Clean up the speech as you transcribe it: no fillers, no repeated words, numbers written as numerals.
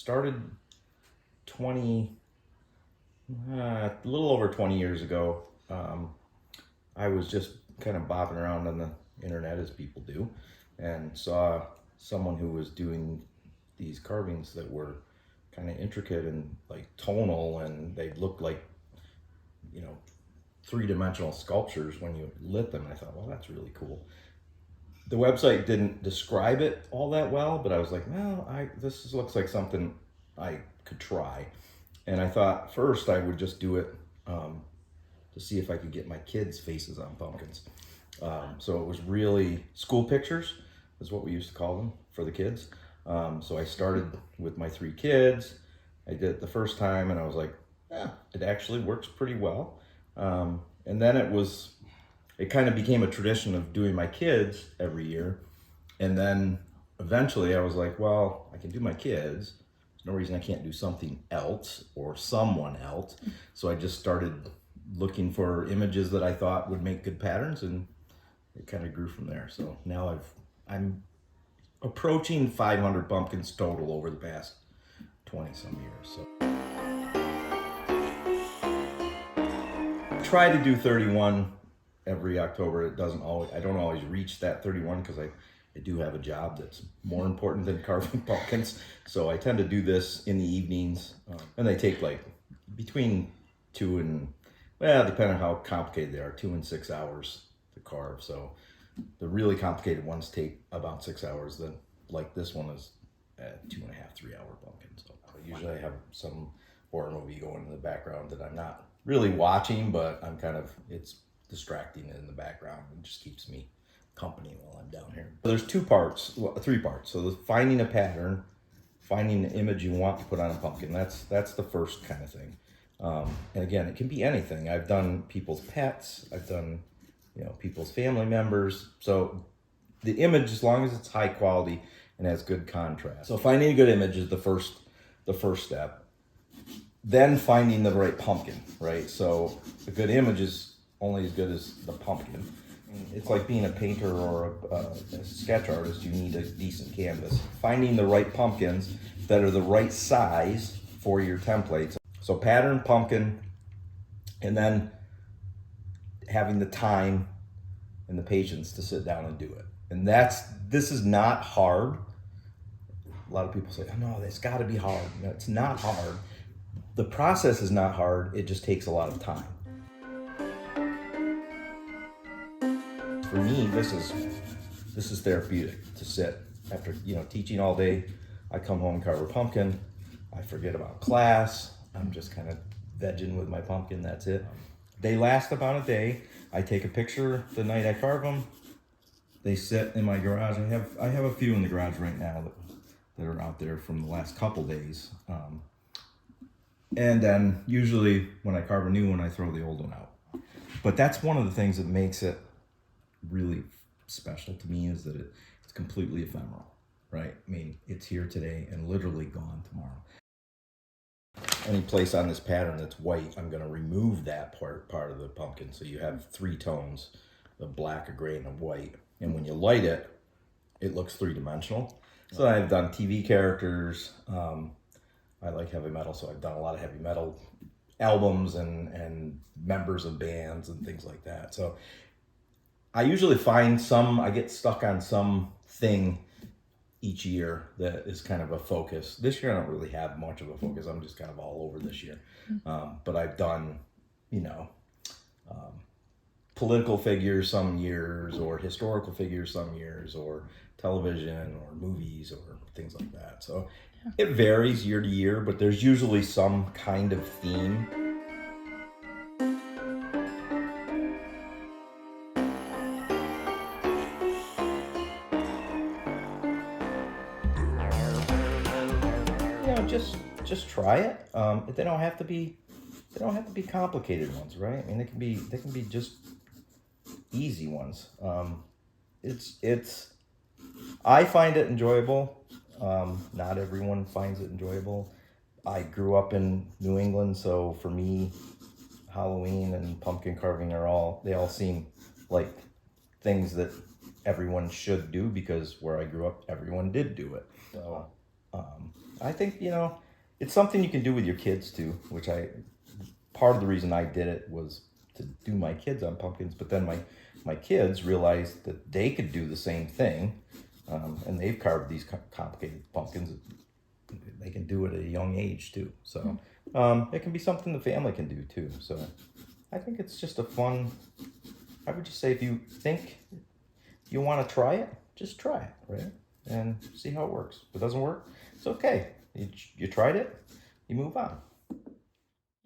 started a little over 20 years ago. I was just kind of bopping around on the internet as people do, and saw someone who was doing these carvings that were kind of intricate and like tonal, and they looked like, three-dimensional sculptures when you lit them. I thought, well, that's really cool. The website didn't describe it all that well, but I was like, well, this looks like something I could try. And I thought first I would just do it to see if I could get my kids' faces on pumpkins. So it was really school pictures, is what we used to call them for the kids. So I started with my 3 kids. I did it the first time, and I was like, yeah, it actually works pretty well. And then it kind of became a tradition of doing my kids every year. And then eventually I was like, well, I can do my kids. There's no reason I can't do something else or someone else. So I just started looking for images that I thought would make good patterns, and it kind of grew from there. So now I'm approaching 500 pumpkins total over the past 20 some years. So I try to do 31 every October. I don't always reach that 31 because I do have a job that's more important than carving pumpkins. So I tend to do this in the evenings, and they take like between 2 and, well, depending on how complicated they are, 2 and 6 hours to carve. So the really complicated ones take about 6 hours. Like this one is a 2.5, 3 hour pumpkin. So usually I have some horror movie going in the background that I'm not really watching, but it's distracting in the background and just keeps me company while I'm down here. There's 3 parts. So finding a pattern, finding the image you want to put on a pumpkin. That's the first kind of thing. And again, it can be anything. I've done people's pets. I've done, people's family members. So the image, as long as it's high quality and has good contrast. So finding a good image is the first step. Then finding the right pumpkin, right? So a good image is only as good as the pumpkin. It's like being a painter or a sketch artist. You need a decent canvas. Finding the right pumpkins that are the right size for your templates. So pattern, pumpkin, and then having the time and the patience to sit down and do it. And this is not hard. A lot of people say, oh no, it's gotta be hard. No, it's not hard. The process is not hard, it just takes a lot of time. For me, this is therapeutic to sit after teaching all day. I come home, carve a pumpkin, I forget about class, I'm just kind of vegging with my pumpkin, that's it. They last about a day. I take a picture the night I carve them. They sit in my garage. I have a few in the garage right now that are out there from the last couple days. And then usually when I carve a new one, I throw the old one out. But that's one of the things that makes it really special to me, is that it's completely ephemeral, right? I mean, it's here today and literally gone tomorrow. Any place on this pattern that's white, I'm going to remove that part of the pumpkin. So you have 3 tones, a black, a gray, and a white. And when you light it, it looks 3-dimensional. So I've done TV characters. I like heavy metal, so I've done a lot of heavy metal albums and members of bands and things like that. So I usually I get stuck on something each year that is kind of a focus. This year I don't really have much of a focus. I'm just kind of all over this year. But I've done, political figures some years, or historical figures some years, or television or movies or things like that. So it varies year to year, but there's usually some kind of theme. Just try it. They don't have to be complicated ones, right? I mean, they can be just easy ones. I find it enjoyable. Not everyone finds it enjoyable. I grew up in New England, so for me, Halloween and pumpkin carving they all seem like things that everyone should do, because where I grew up, everyone did do it. So I think, it's something you can do with your kids too, which part of the reason I did it was to do my kids on pumpkins, but then my kids realized that they could do the same thing, and they've carved these complicated pumpkins. They can do it at a young age too, so it can be something the family can do too. So I think it's just I would just say, if you think you want to try it, just try it, right? And see how it works. If it doesn't work, it's okay. You tried it, you move on.